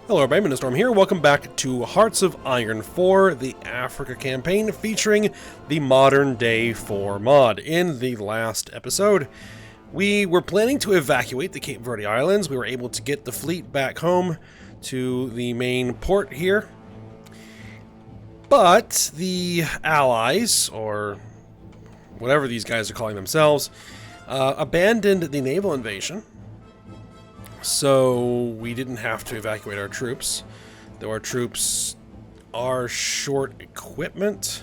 Hello everybody, Storm here. Welcome back to Hearts of Iron 4, the Africa campaign featuring the modern day 4 mod. In the last episode, we were planning to evacuate the Cape Verde Islands. We were able to get the fleet back home to the main port here. But the Allies, or whatever these guys are calling themselves, abandoned the naval invasion. So we didn't have to evacuate our troops, though our troops are short equipment.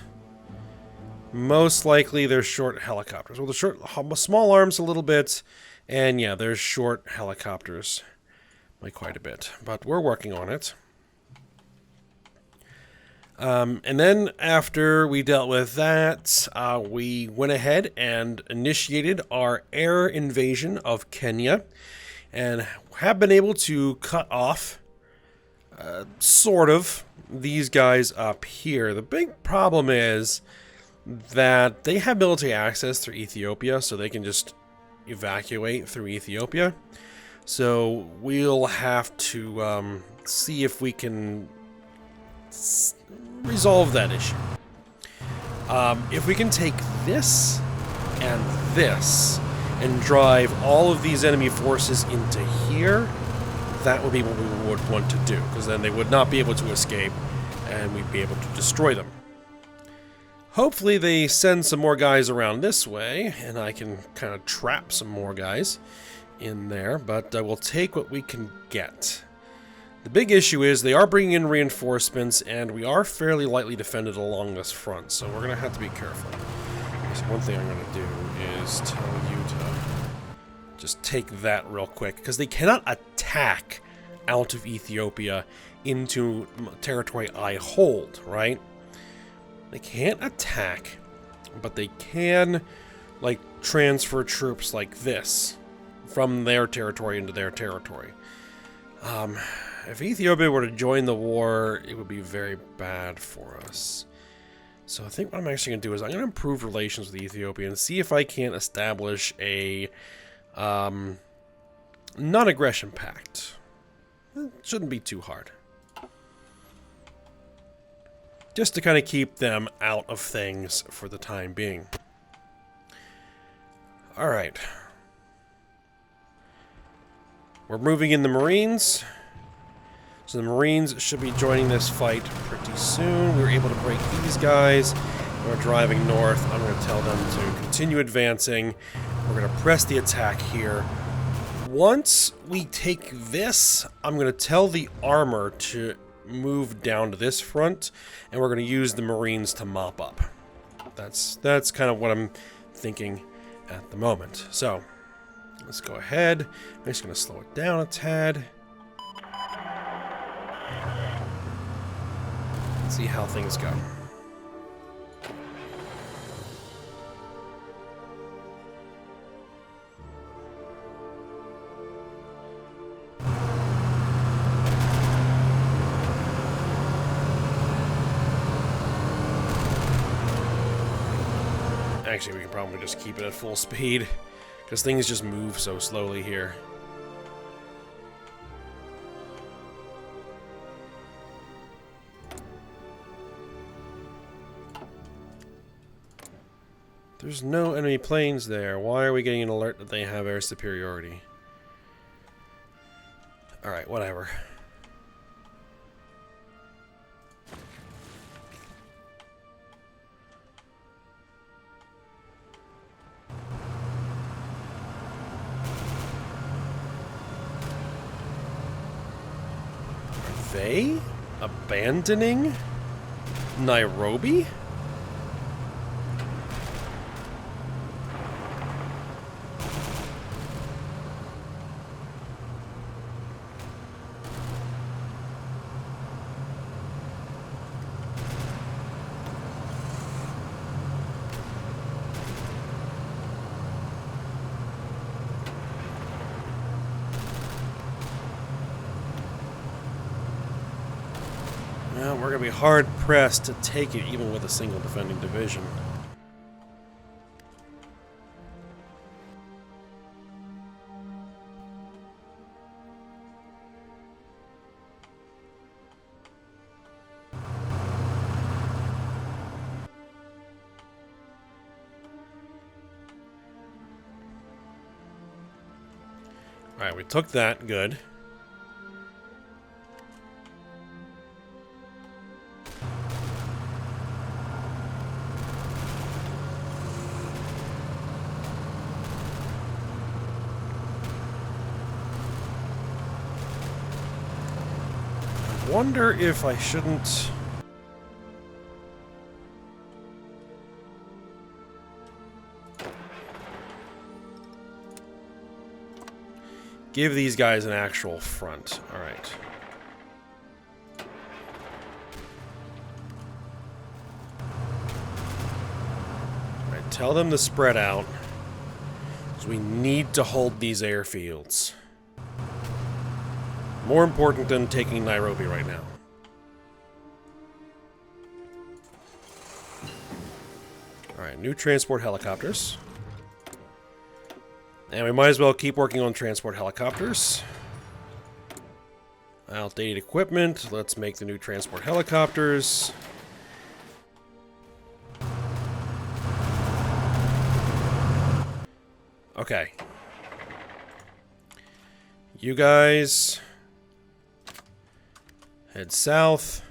Most likely they're short helicopters. Well, the small arms a little bit, and yeah, they're short helicopters by quite a bit. But we're working on it. And then after we dealt with that, we went ahead and initiated our air invasion of Kenya, and have been able to cut off, sort of, these guys up here. The big problem is that they have military access through Ethiopia, so they can just evacuate through Ethiopia. So we'll have to see if we can resolve that issue. If we can take this and this and drive all of these enemy forces into here, that would be what we would want to do, because then they would not be able to escape and we'd be able to destroy them. Hopefully they send some more guys around this way and I can kind of trap some more guys in there, but we'll take what we can get. The big issue is they are bringing in reinforcements and we are fairly lightly defended along this front, so we're going to have to be careful. So one thing I'm going to do is tell you to just take that real quick, because they cannot attack out of Ethiopia into territory I hold, right? They can't attack, but they can, like, transfer troops like this from their territory into their territory. If Ethiopia were to join the war, it would be very bad for us. So I think what I'm actually going to do is I'm going to improve relations with Ethiopia and see if I can't establish a non-aggression pact. It shouldn't be too hard. Just to kind of keep them out of things for the time being. Alright. We're moving in the Marines. So the Marines should be joining this fight pretty soon. We were able to break these guys. We're driving north. I'm going to tell them to continue advancing. We're going to press the attack here. Once we take this, I'm going to tell the armor to move down to this front, and we're going to use the Marines to mop up. That's kind of what I'm thinking at the moment. So let's go ahead. I'm just going to slow it down a tad. See how things go. Actually, we can probably just keep it at full speed, because things just move so slowly here. There's no enemy planes there. Why are we getting an alert that they have air superiority? Alright, whatever. Are they abandoning Nairobi? Well, we're going to be hard-pressed to take it even with a single defending division. Alright, we took that. Good. I wonder if I shouldn't... give these guys an actual front. Alright. Alright, tell them to spread out. Because we need to hold these airfields. More important than taking Nairobi right now. Alright, new transport helicopters. And we might as well keep working on transport helicopters. Outdated equipment. Let's make the new transport helicopters. Okay. You guys head south.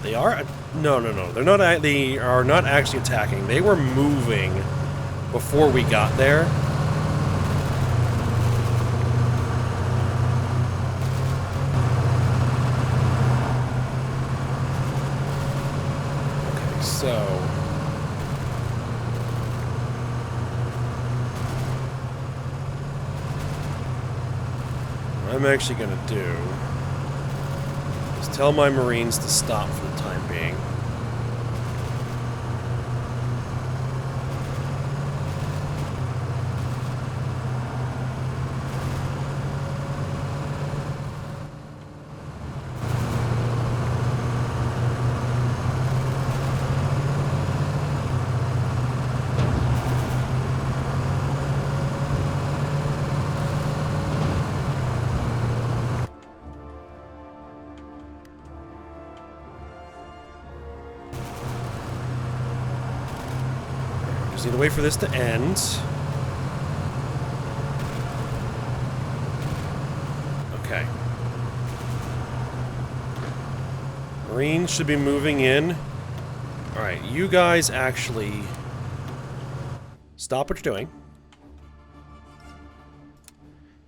They are... No. They're not... They are not actually attacking. They were moving before we got there. Okay, so... what I'm actually going to do is tell my Marines to stop for the time being. Just need to wait for this to end. Okay. Marines should be moving in. Alright, you guys actually stop what you're doing.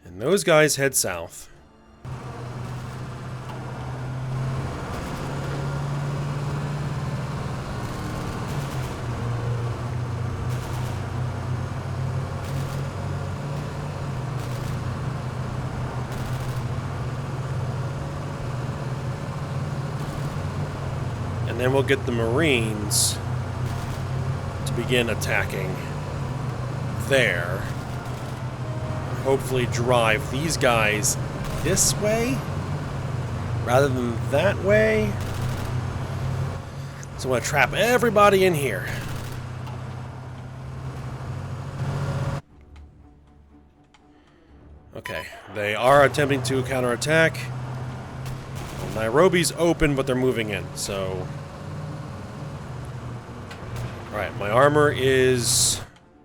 And those guys head south. And then we'll get the Marines to begin attacking there. Hopefully drive these guys this way rather than that way. So I'm going to trap everybody in here. Okay, they are attempting to counterattack. Well, Nairobi's open, but they're moving in, so... Alright, my armor is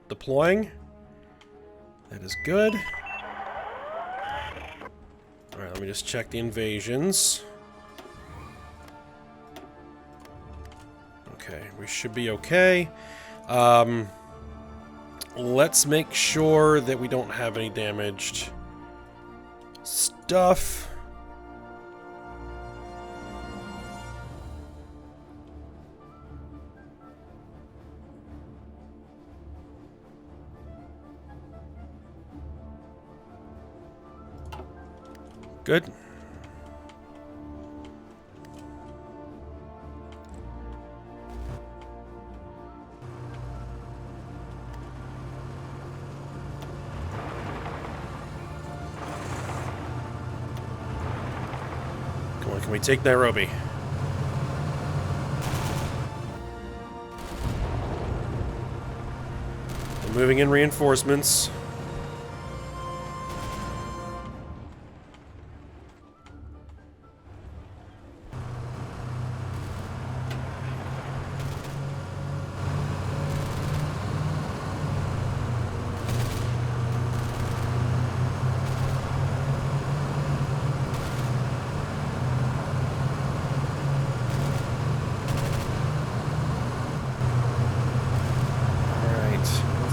deploying. That is good. Alright, let me just check the invasions. Okay, we should be okay. Let's make sure that we don't have any damaged stuff. Good. Come on, can we take Nairobi? We're moving in reinforcements.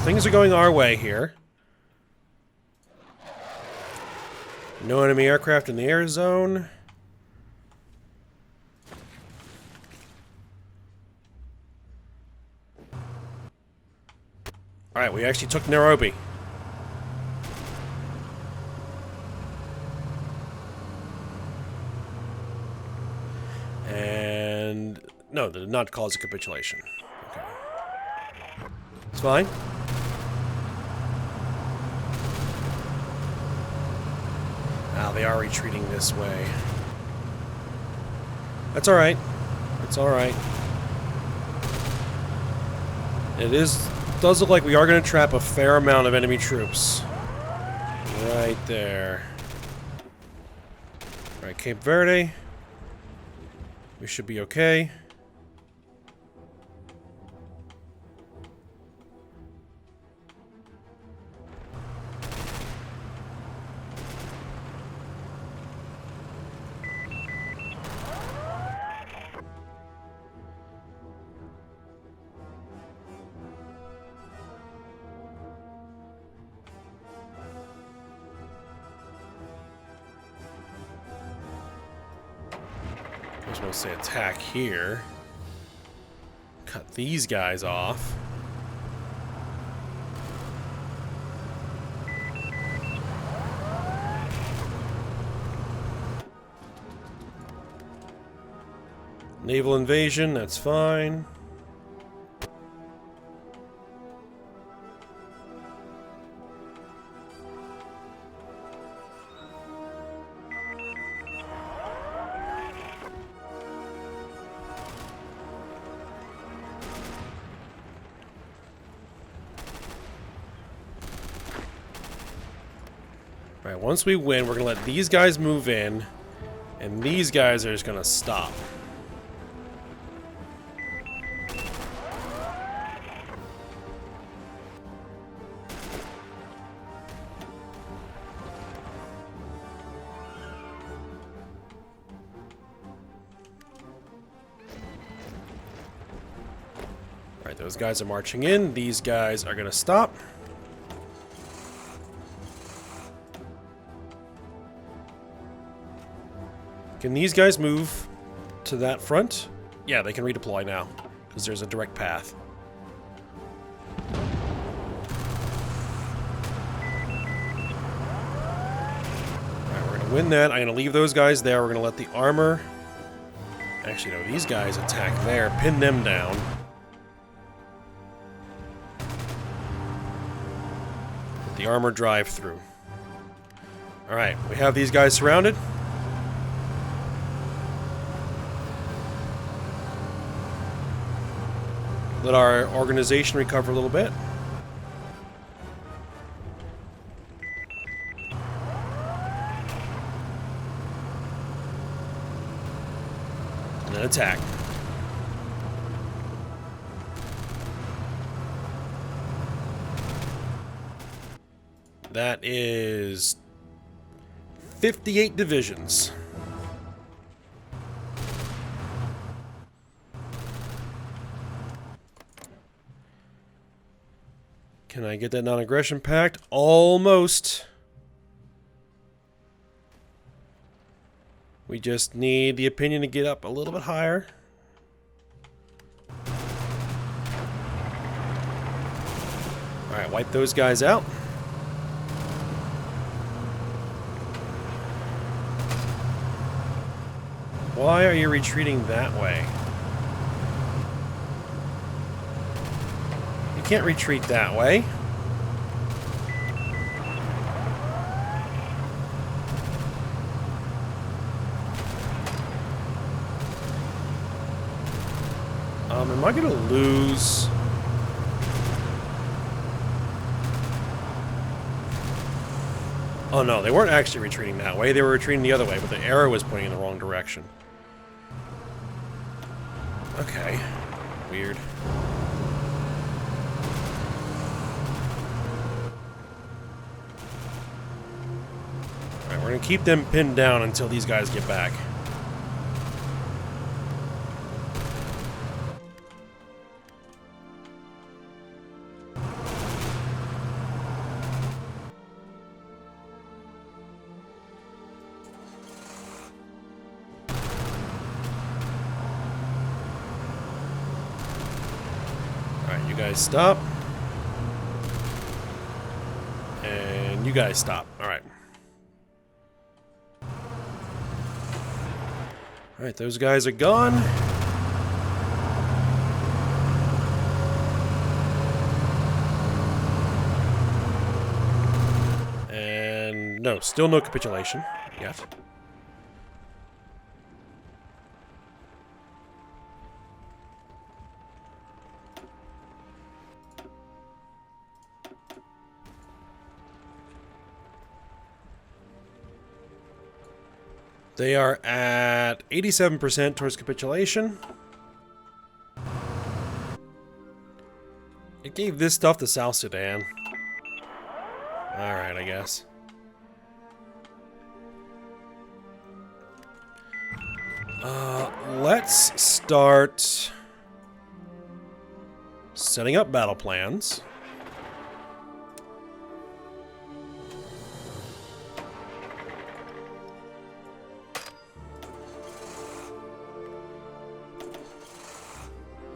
things are going our way here. No enemy aircraft in the air zone. Alright, we actually took Nairobi. And... no, they did not cause a capitulation. Okay. It's fine. Ah, they are retreating this way. That's alright. It's alright. It does look like we are going to trap a fair amount of enemy troops. Right there. Alright, Cape Verde. We should be okay. I was going to say attack here. Cut these guys off. Naval invasion, that's fine. Alright, once we win, we're going to let these guys move in, and these guys are just going to stop. Alright, those guys are marching in, these guys are going to stop. Can these guys move to that front? Yeah, they can redeploy now, because there's a direct path. Alright, we're going to win that. I'm going to leave those guys there. We're going to let the armor... Actually, no, these guys attack there. Pin them down. Let the armor drive through. Alright, we have these guys surrounded. Let our organization recover a little bit. And then attack. That is 58 divisions. Can I get that non-aggression pact? Almost. We just need the opinion to get up a little bit higher. Alright, wipe those guys out. Why are you retreating that way? You can't retreat that way. Am I gonna lose? Oh no, they weren't actually retreating that way. They were retreating the other way, but the arrow was pointing in the wrong direction. Okay. Weird. Alright, we're gonna keep them pinned down until these guys get back. Alright, you guys stop. And you guys stop. Alright. Alright, those guys are gone. And no, still no capitulation yet. They are at 87% towards capitulation. It gave this stuff to South Sudan. Alright, I guess. Let's start setting up battle plans.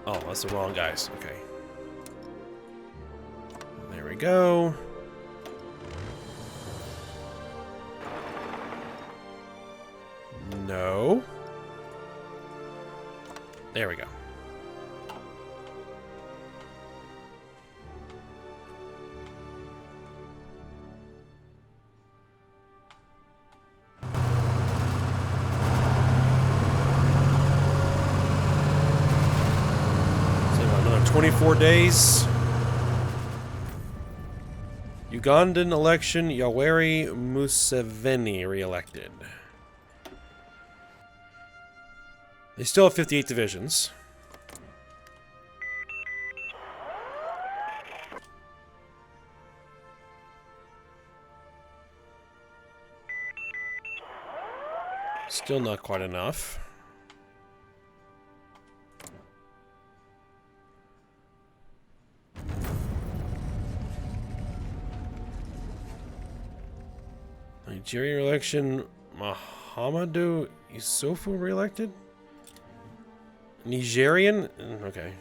Oh, that's the wrong guys. Okay. There we go. No. There we go. So another 24 days. Ugandan election, Yoweri Museveni re-elected. They still have 58 divisions. Still not quite enough. Nigeria election, Mahamadou Issoufou re-elected? Nigerian? Okay.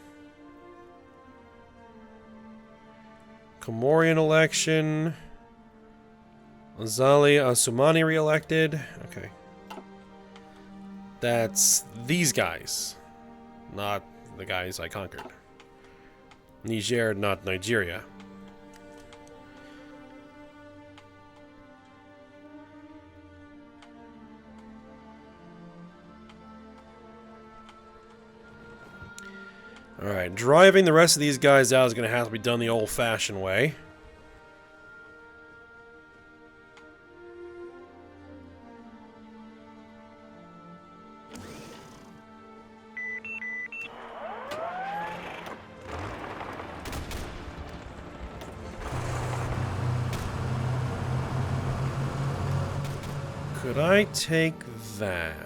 Comorian election. Azali Assoumani re-elected. Okay. That's these guys. Not the guys I conquered. Niger, not Nigeria. Alright, driving the rest of these guys out is going to have to be done the old-fashioned way. Could I take that?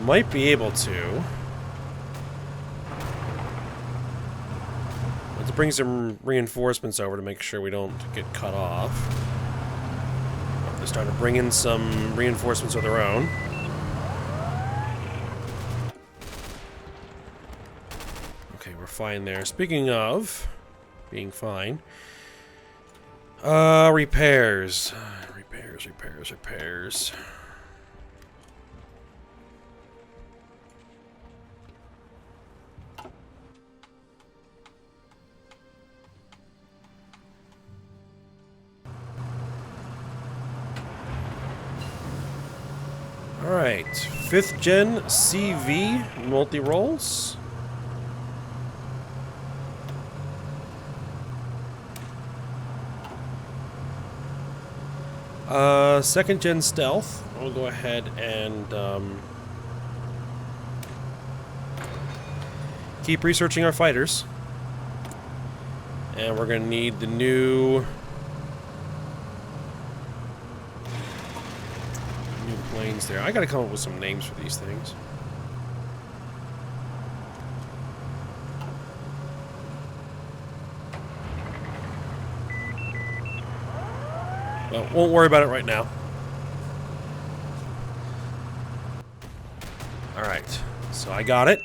Might be able to. Let's bring some reinforcements over to make sure we don't get cut off. They're starting to bring in some reinforcements of their own. Okay, we're fine there. Speaking of being fine. Repairs. Repairs. Alright, 5th gen CV multi-rolls. Second gen stealth. We'll go ahead and keep researching our fighters. And we're going to need the new planes there. I got to come up with some names for these things. Well, won't worry about it right now. So I got it.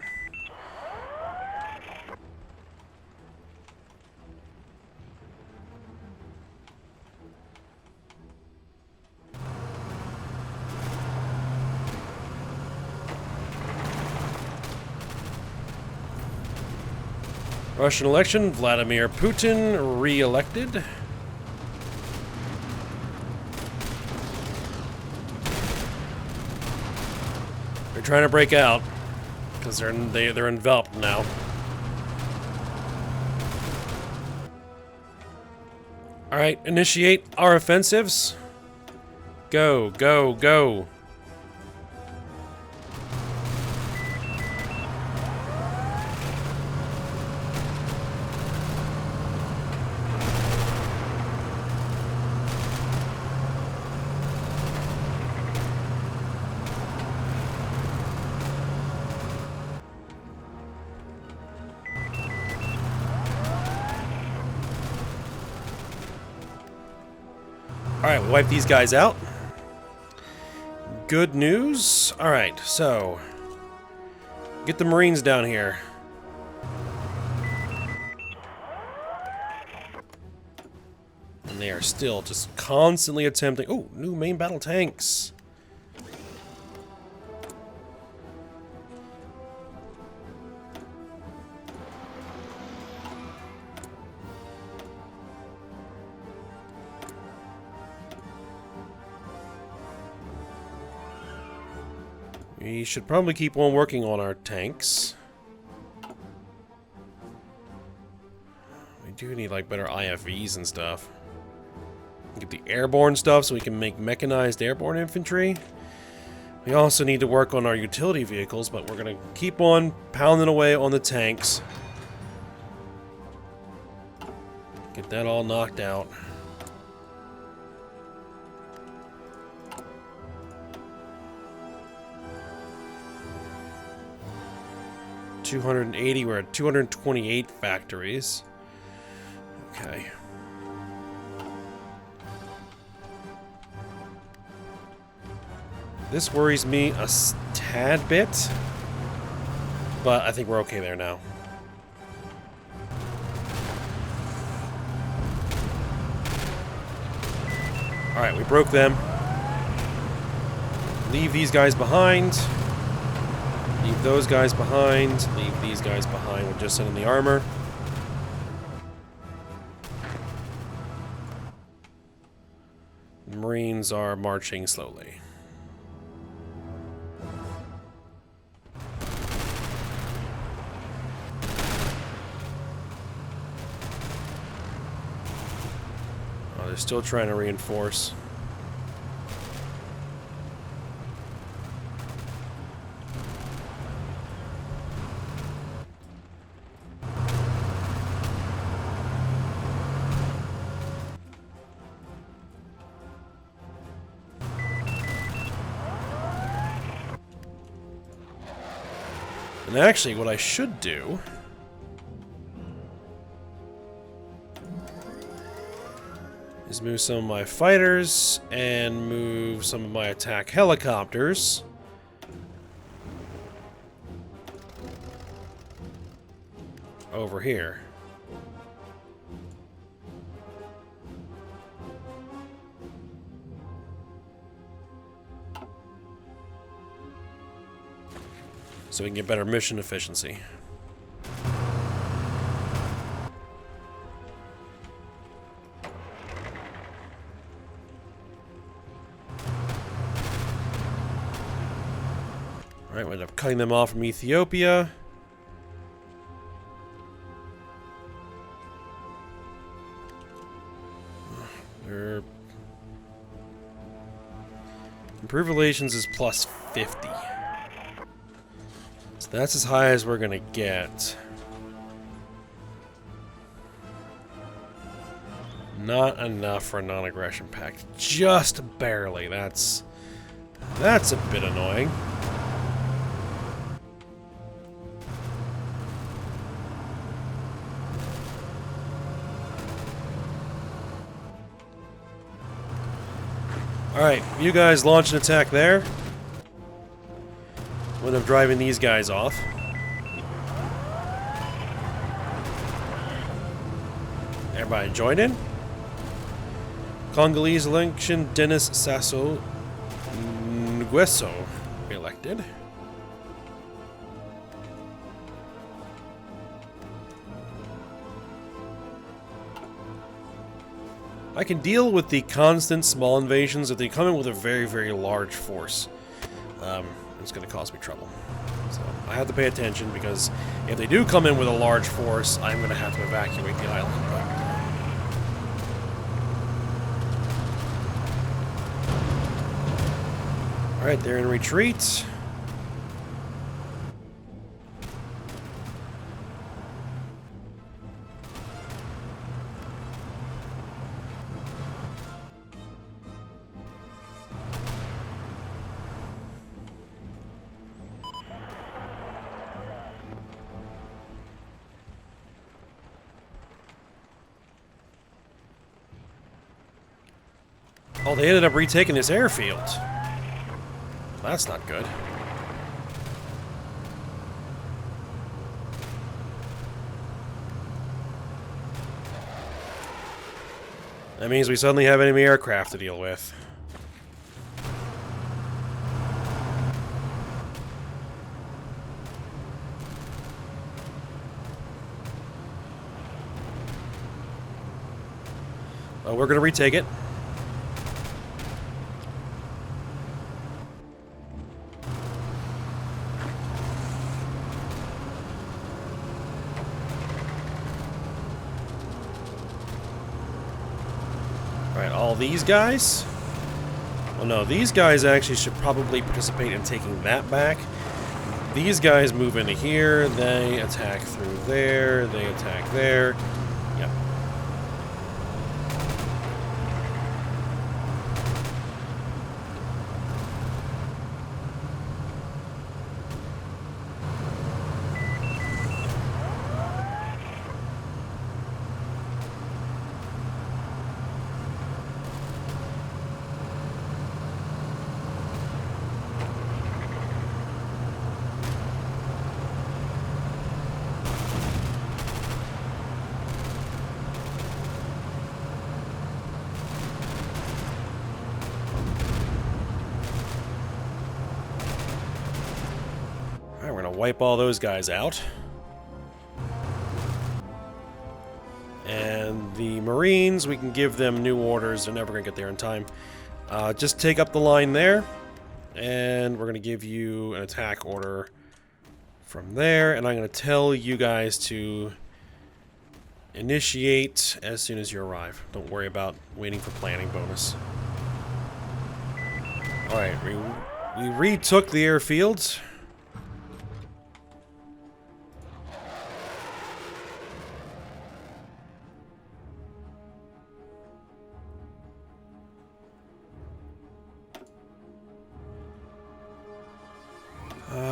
Russian election, Vladimir Putin re-elected. They're trying to break out because they're enveloped now. All right, initiate our offensives. Go, go, go. Alright, we'll wipe these guys out. Good news. Alright, so get the Marines down here. And they are still just constantly attempting... Oh, new main battle tanks. We should probably keep on working on our tanks. We do need like better IFVs and stuff. Get the airborne stuff so we can make mechanized airborne infantry. We also need to work on our utility vehicles, but we're gonna keep on pounding away on the tanks. Get that all knocked out. 280, we're at 228 factories. Okay. This worries me a tad bit, but I think we're okay there now. Alright, we broke them. Leave these guys behind. Leave those guys behind. Leave these guys behind. We'll just send in the armor. The Marines are marching slowly. Oh, they're still trying to reinforce. And actually, what I should do is move some of my fighters and move some of my attack helicopters over here. So we can get better mission efficiency. Alright, we end up cutting them off from Ethiopia. Their improved relations is plus 50. So that's as high as we're gonna get. Not enough for a non-aggression pact. Just barely. That's a bit annoying. Alright, you guys launch an attack there. when I'm driving these guys off. Everybody join in. Congolese election, Denis Sassou Nguesso elected. I can deal with the constant small invasions if they come in with a very, very large force. It's going to cause me trouble. So I have to pay attention, because if they do come in with a large force, I'm going to have to evacuate the island. Alright, they're in retreat. Oh, they ended up retaking this airfield. That's not good. That means we suddenly have enemy aircraft to deal with. Oh, we're gonna retake it. Alright, all these guys? Well, no, these guys actually should probably participate in taking that back. These guys move into here, they attack through there, they attack there. Yep. We're gonna wipe all those guys out. And the Marines, we can give them new orders. They're never gonna get there in time. Just take up the line there. And we're gonna give you an attack order from there. And I'm gonna tell you guys to initiate as soon as you arrive. Don't worry about waiting for planning bonus. Alright, we retook the airfields.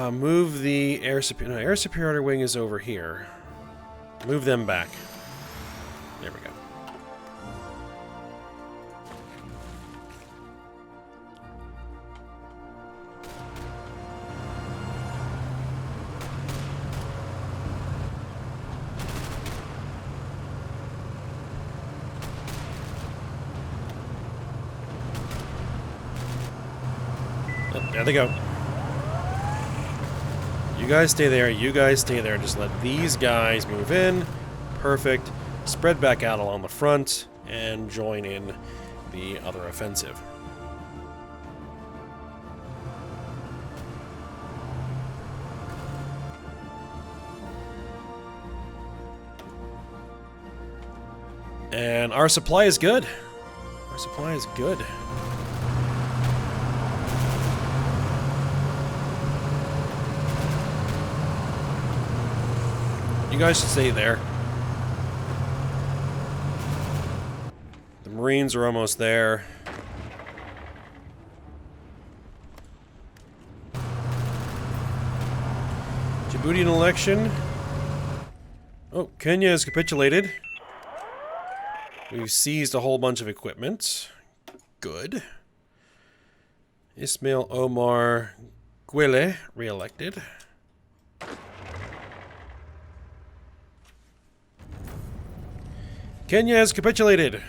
Move the air superior. No, air superiority wing is over here. Move them back. There we go. Oh, there they go. You guys stay there, you guys stay there, just let these guys move in. Perfect. Spread back out along the front and join in the other offensive. And our supply is good. Our supply is good. You guys should stay there. The Marines are almost there. Djibouti an election. Oh, Kenya has capitulated. We've seized a whole bunch of equipment. Good. Ismail Omar Gwele re-elected. Kenya has capitulated.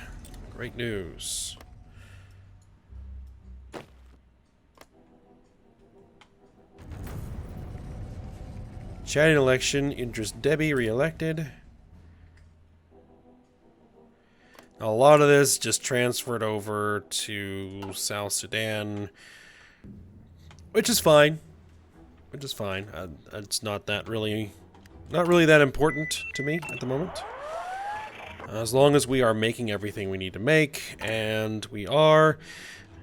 Great news. Chad election, Idris Deby re-elected. A lot of this just transferred over to South Sudan, which is fine. Which is fine. It's not really that important to me at the moment. As long as we are making everything we need to make, and we are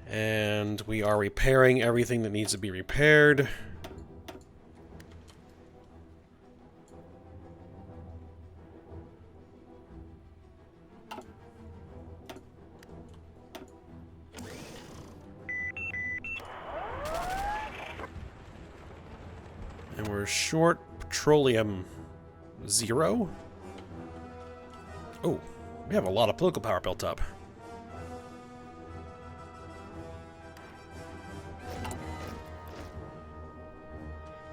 repairing everything that needs to be repaired. And we're short petroleum 0. Oh, we have a lot of political power built up.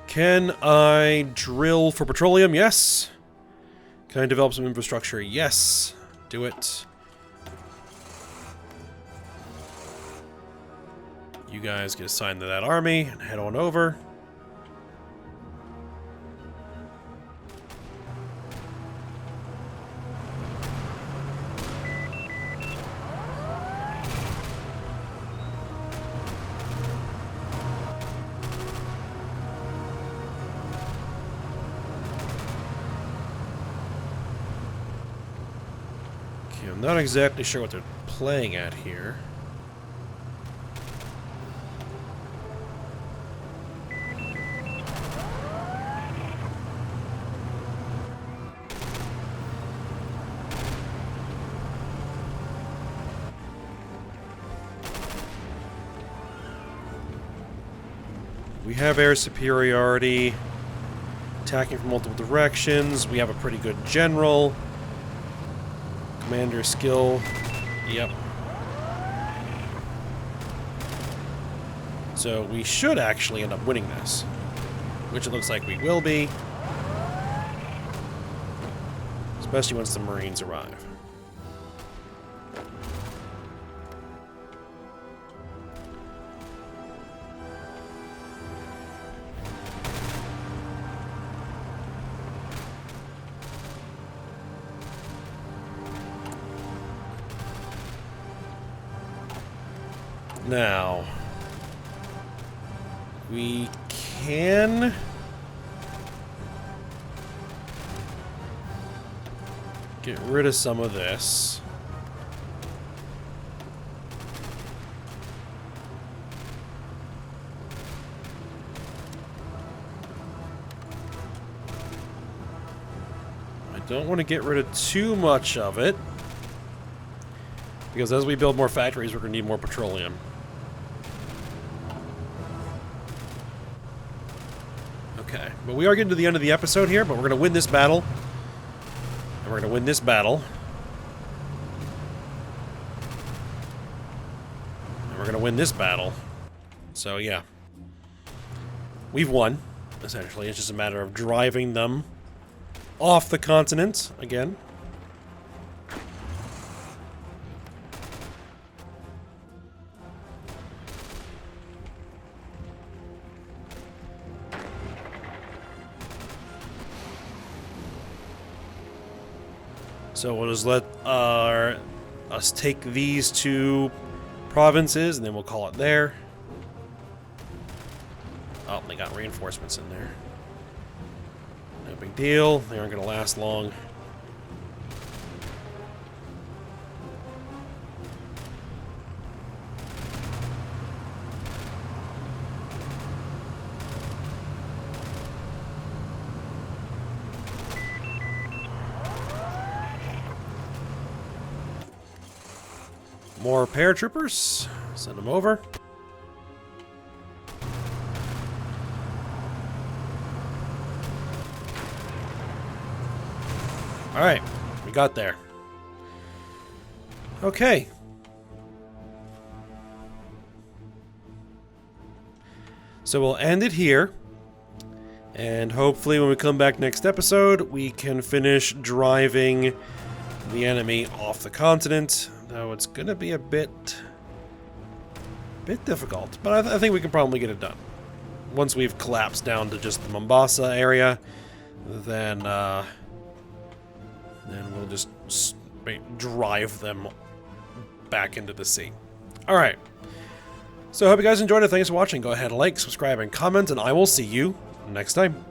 Can I drill for petroleum? Yes. Can I develop some infrastructure? Yes. Do it. You guys get assigned to that army and head on over. I'm not exactly sure what they're playing at here. We have air superiority, attacking from multiple directions. We have a pretty good general. Commander skill. Yep. So we should actually end up winning this, which it looks like we will be. Especially once the Marines arrive. Now, we can get rid of some of this. I don't want to get rid of too much of it, because as we build more factories, we're going to need more petroleum. Okay, but we are getting to the end of the episode here, but we're going to win this battle. And we're going to win this battle. And we're going to win this battle. So, yeah. We've won, essentially. It's just a matter of driving them off the continent again. So we'll just let us take these two provinces, and then we'll call it there. Oh, they got reinforcements in there. No big deal. They aren't going to last long. More paratroopers. Send them over. Alright, we got there. Okay. So we'll end it here. And hopefully when we come back next episode, we can finish driving the enemy off the continent. Though it's going to be a bit difficult. But I think we can probably get it done. Once we've collapsed down to just the Mombasa area, then we'll just drive them back into the sea. Alright. So I hope you guys enjoyed it. Thanks for watching. Go ahead and like, subscribe, and comment, and I will see you next time.